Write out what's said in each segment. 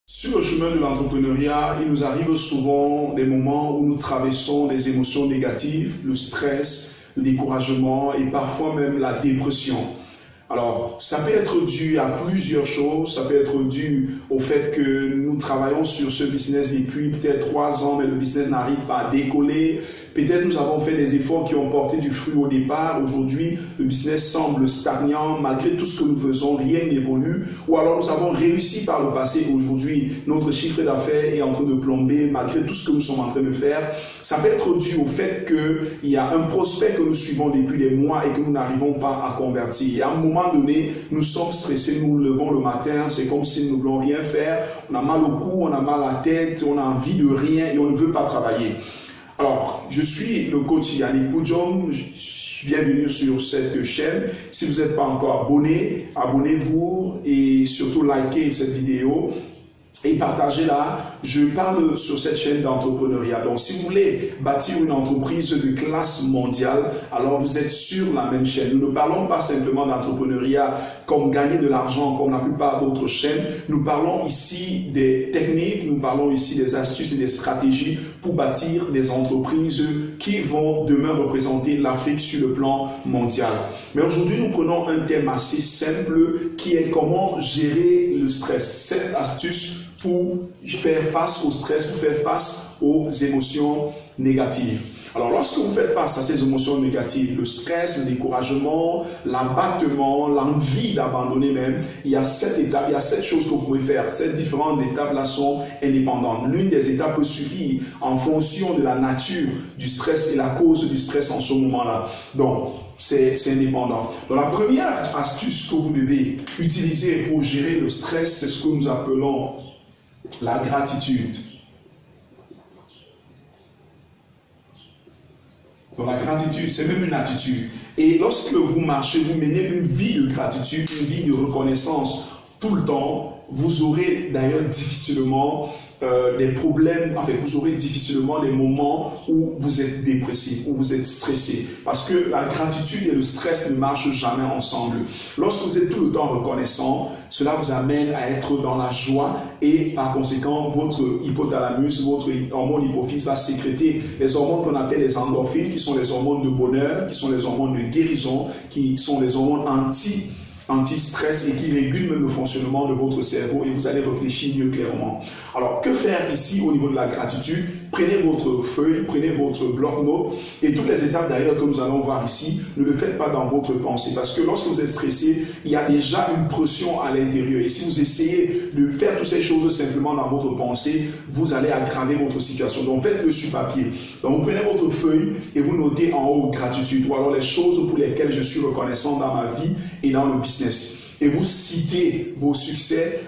Sur le chemin de l'entrepreneuriat, il nous arrive souvent des moments où nous traversons des émotions négatives, le stress, le découragement et parfois même la dépression. Alors, ça peut être dû à plusieurs choses. Ça peut être dû au fait que nous travaillons sur ce business depuis peut-être 3 ans, mais le business n'arrive pas à décoller. Peut-être nous avons fait des efforts qui ont porté du fruit au départ. Aujourd'hui, le business semble stagnant. Malgré tout ce que nous faisons, rien n'évolue. Ou alors nous avons réussi par le passé. Aujourd'hui, notre chiffre d'affaires est en train de plomber malgré tout ce que nous sommes en train de faire. Ça peut être dû au fait qu'il y a un prospect que nous suivons depuis des mois et que nous n'arrivons pas à convertir. Et à un moment donné, nous sommes stressés, nous nous levons le matin, c'est comme si nous ne voulons rien faire. On a mal au cou, on a mal à la tête, on a envie de rien et on ne veut pas travailler. Alors, je suis le coach Yannick Poudjom, bienvenue sur cette chaîne. Si vous n'êtes pas encore abonné, abonnez-vous et surtout likez cette vidéo et partagez-la. Je parle sur cette chaîne d'entrepreneuriat. Donc, si vous voulez bâtir une entreprise de classe mondiale, alors vous êtes sur la même chaîne. Nous ne parlons pas simplement d'entrepreneuriat comme gagner de l'argent, comme la plupart d'autres chaînes. Nous parlons ici des techniques, nous parlons ici des astuces et des stratégies pour bâtir des entreprises qui vont demain représenter l'Afrique sur le plan mondial. Mais aujourd'hui, nous prenons un thème assez simple qui est comment gérer le stress. Cette astuce pour faire face au stress, pour faire face aux émotions négatives. Alors, lorsque vous faites face à ces émotions négatives, le stress, le découragement, l'abattement, l'envie d'abandonner même, il y a 7 étapes, il y a 7 choses que vous pouvez faire. Ces différentes étapes-là sont indépendantes. L'une des étapes peut suffire en fonction de la nature du stress et la cause du stress en ce moment-là. Donc, c'est indépendant. Donc, la première astuce que vous devez utiliser pour gérer le stress, c'est ce que nous appelons la gratitude. Donc la gratitude, c'est même une attitude. Et lorsque vous marchez, vous menez une vie de gratitude, une vie de reconnaissance tout le temps, vous aurez d'ailleurs difficilement des problèmes, enfin vous aurez difficilement des moments où vous êtes dépressif, où vous êtes stressé. Parce que la gratitude et le stress ne marchent jamais ensemble. Lorsque vous êtes tout le temps reconnaissant, cela vous amène à être dans la joie et par conséquent, votre hypothalamus, votre hormone hypophyse va sécréter les hormones qu'on appelle les endorphines, qui sont les hormones de bonheur, qui sont les hormones de guérison, qui sont les hormones anti-stress et qui régulent même le fonctionnement de votre cerveau et vous allez réfléchir mieux clairement. Alors, que faire ici au niveau de la gratitude? Prenez votre feuille, prenez votre bloc-notes et toutes les étapes d'ailleurs que nous allons voir ici, ne le faites pas dans votre pensée parce que lorsque vous êtes stressé, il y a déjà une pression à l'intérieur et si vous essayez de faire toutes ces choses simplement dans votre pensée, vous allez aggraver votre situation. Donc, faites-le sur papier. Donc, vous prenez votre feuille et vous notez en haut gratitude ou alors les choses pour lesquelles je suis reconnaissant dans ma vie et dans le business. Et vous citez vos succès,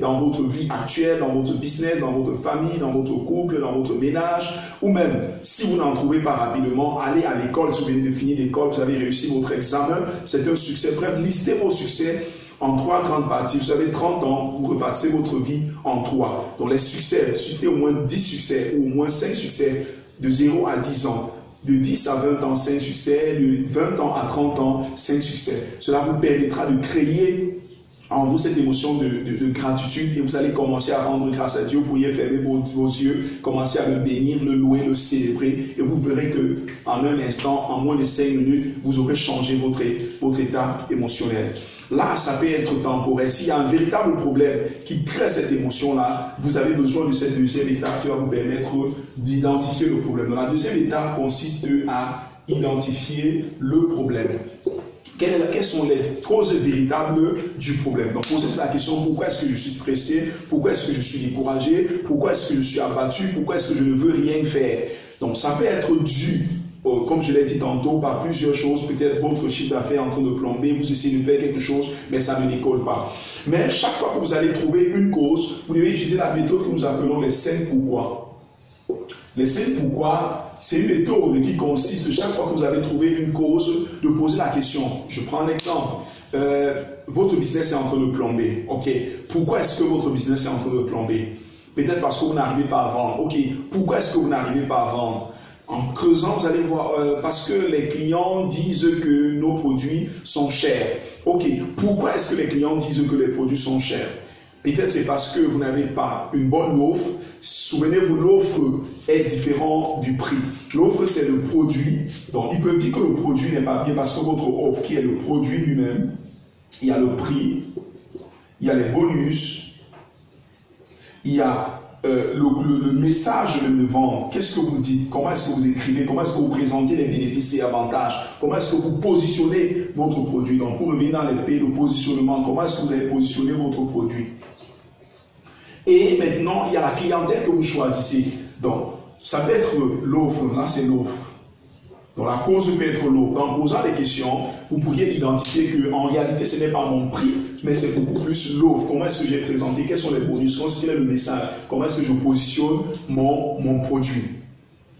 dans votre vie actuelle, dans votre business, dans votre famille, dans votre couple, dans votre ménage, ou même, si vous n'en trouvez pas rapidement, allez à l'école, si vous venez de finir l'école, vous avez réussi votre examen, c'est un succès. Bref, listez vos succès en 3 grandes parties. Vous avez 30 ans, vous repartissez votre vie en 3. Donc les succès, citez au moins 10 succès, ou au moins 5 succès, de 0 à 10 ans. De 10 à 20 ans, 5 succès. De 20 ans à 30 ans, 5 succès. Cela vous permettra de créer en vous cette émotion de gratitude et vous allez commencer à rendre grâce à Dieu. Vous pourriez fermer vos yeux, commencer à le bénir, le louer, le célébrer et vous verrez qu'en un instant, en moins de 5 minutes, vous aurez changé votre état émotionnel. Là, ça peut être temporaire. S'il y a un véritable problème qui crée cette émotion-là, vous avez besoin de cette deuxième étape qui va vous permettre d'identifier le problème. Donc, la deuxième étape consiste à identifier le problème. Quelles sont les causes véritables du problème? Donc, posez-vous la question, pourquoi est-ce que je suis stressé? Pourquoi est-ce que je suis découragé? Pourquoi est-ce que je suis abattu? Pourquoi est-ce que je ne veux rien faire? Donc, ça peut être dû, comme je l'ai dit tantôt, par plusieurs choses. Peut-être votre chiffre d'affaires est en train de plomber, vous essayez de faire quelque chose, mais ça ne décolle pas. Mais chaque fois que vous allez trouver une cause, vous devez utiliser la méthode que nous appelons les 5 pourquoi. Les 5 pourquoi, c'est une méthode qui consiste, chaque fois que vous avez trouvé une cause, de poser la question. Je prends un exemple. Votre business est en train de plomber. Ok. Pourquoi est-ce que votre business est en train de plomber? Peut-être parce que vous n'arrivez pas à vendre. Ok. Pourquoi est-ce que vous n'arrivez pas à vendre? En creusant, vous allez voir, parce que les clients disent que nos produits sont chers. Ok. Pourquoi est-ce que les clients disent que les produits sont chers? Peut-être c'est parce que vous n'avez pas une bonne offre. Souvenez-vous, l'offre est différente du prix. L'offre, c'est le produit. Donc, ils peuvent dire que le produit n'est pas bien parce que votre offre, qui est le produit lui-même, il y a le prix, il y a les bonus, il y a le message de vente. Qu'est-ce que vous dites? Comment est-ce que vous écrivez? Comment est-ce que vous présentez les bénéfices et avantages? Comment est-ce que vous positionnez votre produit? Donc, pour revenir dans les pays de positionnement, comment est-ce que vous allez positionner votre produit? Et maintenant, il y a la clientèle que vous choisissez. Donc, ça peut être l'offre. Là, c'est l'offre. Donc, la cause peut être l'offre. Donc, en posant des questions, vous pourriez identifier qu'en réalité, ce n'est pas mon prix, mais c'est beaucoup plus l'offre. Comment est-ce que j'ai présenté? Quels sont les bonus? Quel est le message? Comment est-ce que je positionne mon produit?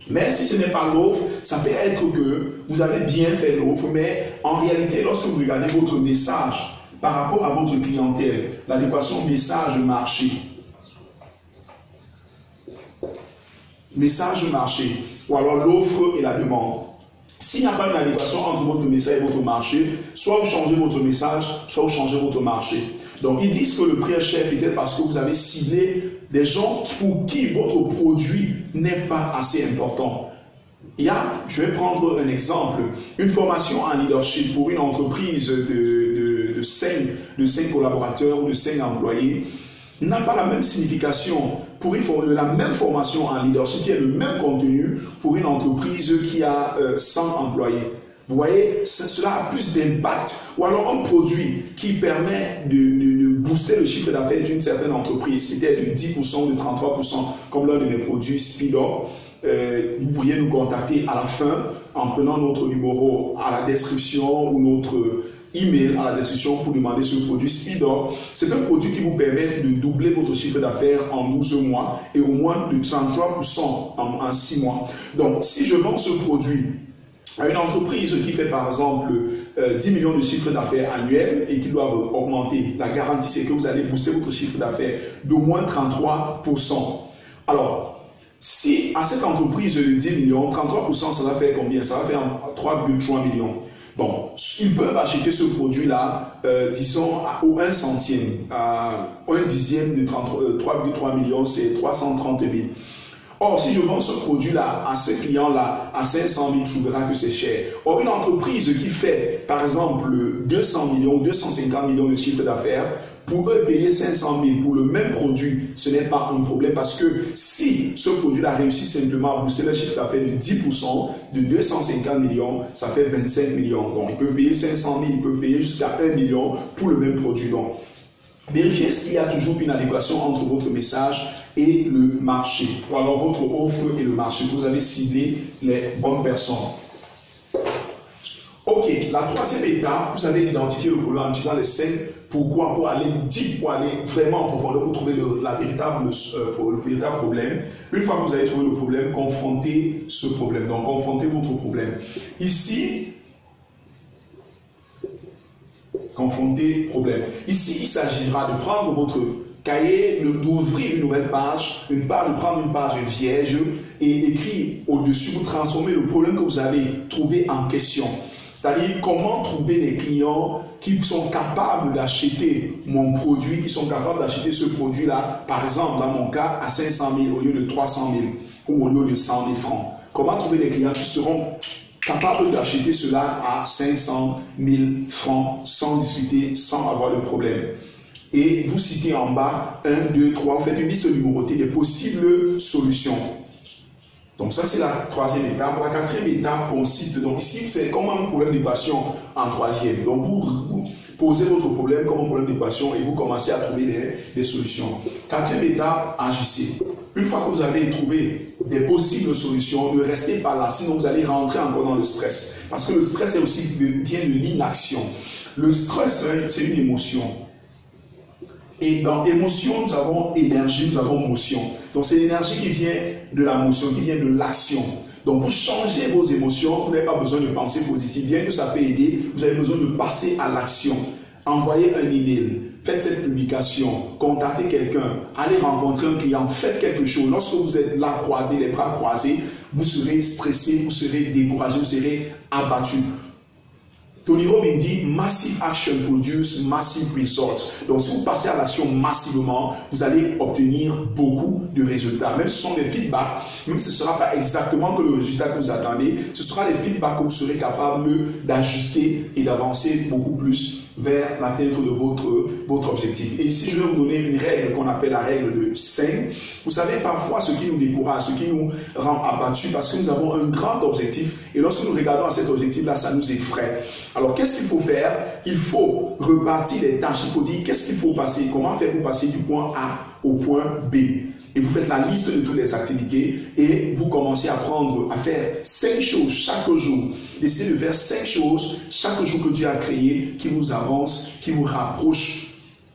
Mais si ce n'est pas l'offre, ça peut être que vous avez bien fait l'offre, mais en réalité, lorsque vous regardez votre message par rapport à votre clientèle, l'adéquation message-marché, message-marché, ou alors l'offre et la demande. S'il n'y a pas une adéquation entre votre message et votre marché, soit vous changez votre message, soit vous changez votre marché. Donc, ils disent que le prix est cher peut-être parce que vous avez ciblé des gens pour qui votre produit n'est pas assez important. Je vais prendre un exemple, une formation en leadership pour une entreprise de 5 collaborateurs ou de 5 employés n'a pas la même signification pour la même formation en leadership qui a le même contenu pour une entreprise qui a 100 employés. Vous voyez, cela a plus d'impact. Ou alors un produit qui permet de booster le chiffre d'affaires d'une certaine entreprise, qui était de 10% ou de 33%, comme l'un de mes produits Speedo. Vous pourriez nous contacter à la fin en prenant notre numéro à la description ou notre email à la description pour demander ce produit Speedo. C'est un produit qui vous permet de doubler votre chiffre d'affaires en 12 mois et au moins de 33% en 6 mois. Donc, si je vends ce produit à une entreprise qui fait par exemple 10 millions de chiffre d'affaires annuel et qui doit augmenter, la garantie c'est que vous allez booster votre chiffre d'affaires d'au moins 33%. Alors, si à cette entreprise de 10 millions, 33%, ça va faire combien? Ça va faire 3,3 millions. Donc, ils peuvent acheter ce produit-là, disons, au 1 centime, à 1 dixième de 3,3 millions, c'est 330 000. Or, si je vends ce produit-là à ce client-là à 500 000, je verrai que c'est cher. Or, une entreprise qui fait, par exemple, 200 millions ou 250 millions de chiffre d'affaires, pour eux payer 500 000 pour le même produit, ce n'est pas un problème parce que si ce produit-là réussit simplement à booster le chiffre d'affaires de 10%, de 250 millions, ça fait 25 millions. Donc, ils peuvent payer 500 000, ils peuvent payer jusqu'à 1 million pour le même produit. Donc, vérifiez s'il y a toujours une adéquation entre votre message et le marché. Ou alors votre offre et le marché. Vous avez ciblé les bonnes personnes. Ok, la troisième étape, vous avez identifié le problème en utilisant les 5 pourquoi, pour aller deep, pour aller vraiment en profondeur, pour trouver le véritable problème. Une fois que vous avez trouvé le problème, confrontez ce problème. Donc, confrontez votre problème. Ici, confrontez problème. Ici, il s'agira de prendre votre cahier, d'ouvrir une nouvelle page, de prendre une page vierge et écrire au-dessus, vous transformez le problème que vous avez trouvé en question. C'est-à-dire comment trouver des clients qui sont capables d'acheter mon produit, qui sont capables d'acheter ce produit-là, par exemple, dans mon cas, à 500 000 au lieu de 300 000 ou au lieu de 100 000 francs. Comment trouver des clients qui seront capables d'acheter cela à 500 000 francs sans discuter, sans avoir de problème. Et vous citez en bas 1, 2, 3, vous faites une liste numérotée des possibles solutions. Donc ça c'est la troisième étape. La quatrième étape consiste, donc ici c'est comme un problème d'équation en troisième. Donc vous posez votre problème comme un problème d'équation et vous commencez à trouver des solutions. Quatrième étape, agissez. Une fois que vous avez trouvé des possibles solutions, ne restez pas là, sinon vous allez rentrer encore dans le stress. Parce que le stress est aussi vient de l'inaction. Le stress, c'est une émotion. Et dans émotion, nous avons énergie, nous avons motion. Donc c'est l'énergie qui vient de la motion, qui vient de l'action. Donc pour changer vos émotions, vous n'avez pas besoin de penser positif. Bien que ça peut aider, vous avez besoin de passer à l'action. Envoyez un email, faites cette publication, contactez quelqu'un, allez rencontrer un client, faites quelque chose. Lorsque vous êtes là croisés, les bras croisés, vous serez stressé, vous serez découragé, vous serez abattu. Tony Robbins dit massive action produce massive results. Donc si vous passez à l'action massivement, vous allez obtenir beaucoup de résultats. Même si ce sont des feedbacks, même si ce ne sera pas exactement que le résultat que vous attendez, ce sera des feedbacks que vous serez capable d'ajuster et d'avancer beaucoup plus vers l'atteinte de votre objectif. Et ici, je vais vous donner une règle qu'on appelle la règle de 5. Vous savez, parfois, ce qui nous décourage, ce qui nous rend abattus, parce que nous avons un grand objectif, et lorsque nous regardons à cet objectif-là, ça nous effraie. Alors, qu'est-ce qu'il faut faire? Il faut repartir les tâches. Il faut dire qu'est-ce qu'il faut passer, comment faire pour passer du point A au point B. Et vous faites la liste de toutes les activités et vous commencez à faire 5 choses chaque jour. Essayez de faire 5 choses chaque jour que Dieu a créé qui vous avance, qui vous rapproche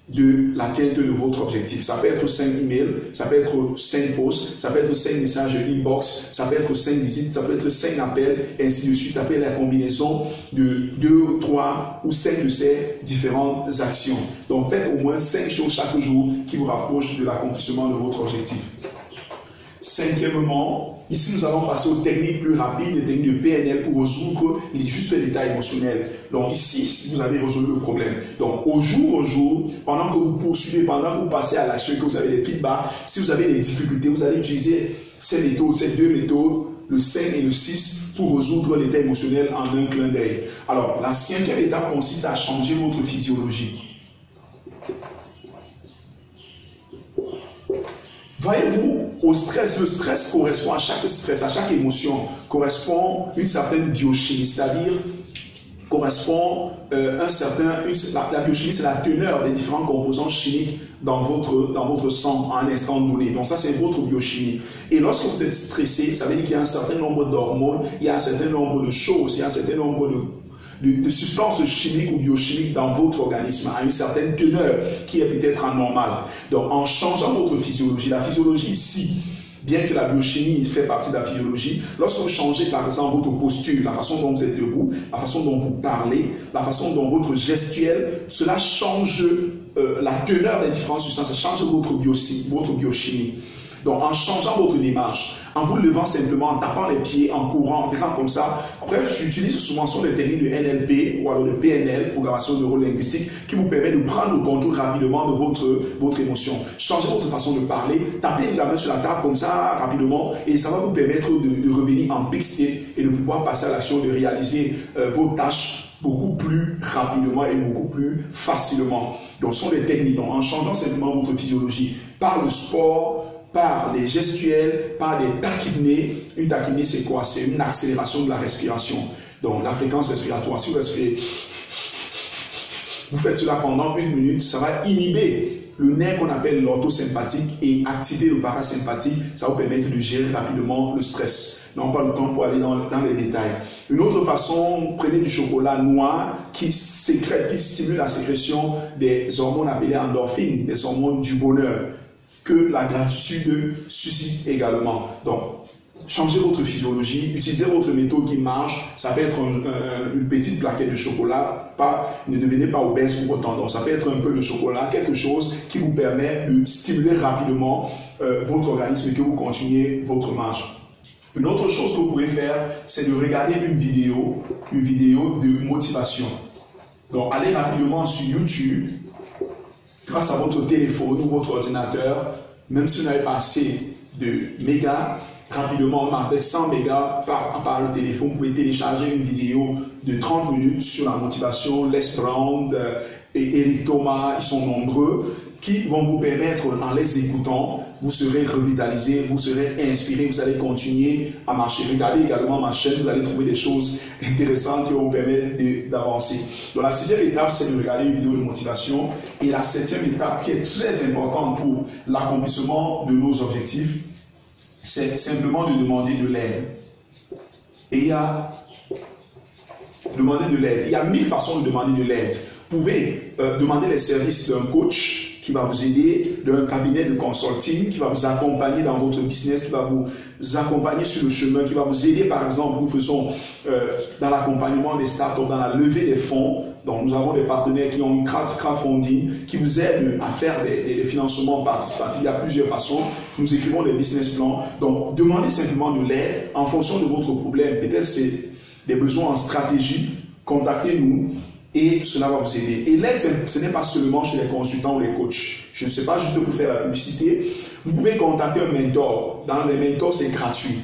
de l'atteinte de votre objectif. Ça peut être 5 emails, ça peut être 5 posts, ça peut être 5 messages inbox, ça peut être 5 visites, ça peut être 5 appels, et ainsi de suite. Ça peut être la combinaison de 2, 3 ou 5 de ces différentes actions. Donc faites au moins 5 choses chaque jour qui vous rapprochent de l'accomplissement de votre objectif. Cinquièmement, ici nous allons passer aux techniques plus rapides, les techniques de PNL pour résoudre juste les états émotionnels. Donc ici, vous avez résolu le problème. Donc au jour, pendant que vous poursuivez, pendant que vous passez à l'action, que vous avez des feedbacks, si vous avez des difficultés, vous allez utiliser ces méthodes, ces 2 méthodes, le 5 et le 6, pour résoudre l'état émotionnel en un clin d'œil. Alors la 5e étape consiste à changer votre physiologie. Voyez-vous, au stress, le stress correspond à chaque stress, à chaque émotion, correspond une certaine biochimie, c'est-à-dire correspond la biochimie, c'est la teneur des différents composants chimiques dans votre sang à un instant donné. Donc ça, c'est votre biochimie. Et lorsque vous êtes stressé, ça veut dire qu'il y a un certain nombre d'hormones, il y a un certain nombre de choses, il y a un certain nombre de substances chimiques ou biochimiques dans votre organisme à une certaine teneur qui est peut-être anormale. Donc en changeant votre physiologie, la physiologie ici, bien que la biochimie fait partie de la physiologie, lorsque vous changez par exemple votre posture, la façon dont vous êtes debout, la façon dont vous parlez, la façon dont votre gestuelle, cela change la teneur des différentes substances, ça change votre biochimie. Donc, en changeant votre démarche, en vous levant simplement, en tapant les pieds, en courant, en faisant comme ça. Bref, j'utilise souvent les techniques de NLP ou alors de PNL, programmation neurolinguistique, qui vous permet de prendre le contrôle rapidement de votre émotion. Changez votre façon de parler, tapez la main sur la table comme ça rapidement et ça va vous permettre de revenir en peak state et de pouvoir passer à l'action, de réaliser vos tâches beaucoup plus rapidement et beaucoup plus facilement. Donc, ce sont des techniques. Donc, en changeant simplement votre physiologie par le sport, par les gestuels, par des tachypnées. Une tachypnée, c'est quoi? C'est une accélération de la respiration. Donc, la fréquence respiratoire. Si vous respirez, vous faites cela pendant 1 minute, ça va inhiber le nerf qu'on appelle l'orthosympathique et activer le parasympathique. Ça va vous permettre de gérer rapidement le stress. Non, pas le temps pour aller dans les détails. Une autre façon, prenez du chocolat noir qui stimule la sécrétion des hormones appelées endorphines, des hormones du bonheur, que la gratitude suscite également. Donc, changez votre physiologie, utilisez votre méthode qui marche. Ça peut être une petite plaquette de chocolat, ne devenez pas obèse pour autant. Donc, ça peut être un peu de chocolat, quelque chose qui vous permet de stimuler rapidement votre organisme et que vous continuez votre marche. Une autre chose que vous pouvez faire, c'est de regarder une vidéo de motivation. Donc, allez rapidement sur YouTube, grâce à votre téléphone ou votre ordinateur, même si vous n'avez pas assez de mégas, rapidement, avec 100 mégas par le téléphone, vous pouvez télécharger une vidéo de 30 minutes sur la motivation. Les Brown et Eric Thomas, ils sont nombreux, qui vont vous permettre, en les écoutant, vous serez revitalisé, vous serez inspiré, vous allez continuer à marcher. Regardez également ma chaîne, vous allez trouver des choses intéressantes qui vont vous permettre d'avancer. Donc la 6e étape, c'est de regarder une vidéo de motivation. Et la 7e étape, qui est très importante pour l'accomplissement de nos objectifs, c'est simplement de demander de l'aide. Et il y a demander de l'aide. Il y a 1000 façons de demander de l'aide. Vous pouvez demander les services d'un coach qui va vous aider, d'un cabinet de consulting qui va vous accompagner dans votre business, qui va vous accompagner sur le chemin, qui va vous aider, par exemple, nous faisons dans l'accompagnement des startups, dans la levée des fonds. Donc, nous avons des partenaires qui ont une crowdfunding, qui vous aident à faire des financements participatifs. Il y a plusieurs façons. Nous écrivons des business plans. Donc, demandez simplement de l'aide en fonction de votre problème. Peut-être c'est des besoins en stratégie, contactez-nous et cela va vous aider. Et l'aide, ce n'est pas seulement chez les consultants ou les coachs. Je ne sais pas, juste pour faire la publicité, vous pouvez contacter un mentor. Dans les mentors, c'est gratuit.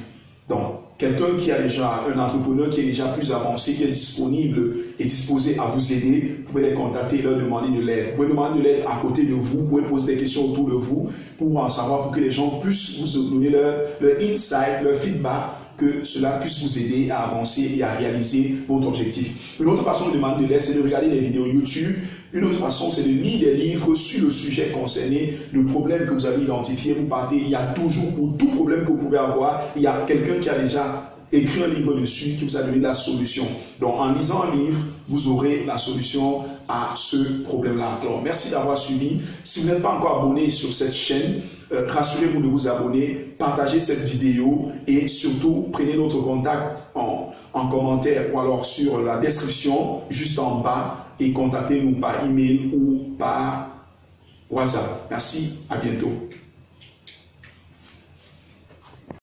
Donc, quelqu'un qui a déjà, un entrepreneur qui est déjà plus avancé, qui est disponible et disposé à vous aider, vous pouvez les contacter et leur demander de l'aide. Vous pouvez demander de l'aide à côté de vous, vous pouvez poser des questions autour de vous pour en savoir, pour que les gens puissent vous donner leur insight, leur feedback, que cela puisse vous aider à avancer et à réaliser votre objectif. Une autre façon de demander de l'aide, c'est de regarder des vidéos YouTube. Une autre façon, c'est de lire des livres sur le sujet concerné, le problème que vous avez identifié. Vous partez, il y a toujours, pour tout problème que vous pouvez avoir, il y a quelqu'un qui a déjà écrit un livre dessus, qui vous a donné la solution. Donc, en lisant un livre, vous aurez la solution à ce problème-là. Alors, merci d'avoir suivi. Si vous n'êtes pas encore abonné sur cette chaîne, rassurez-vous de vous abonner, partagez cette vidéo et surtout, prenez notre contact en commentaire ou alors sur la description, juste en bas, et contactez-nous par email ou par WhatsApp. Merci, à bientôt.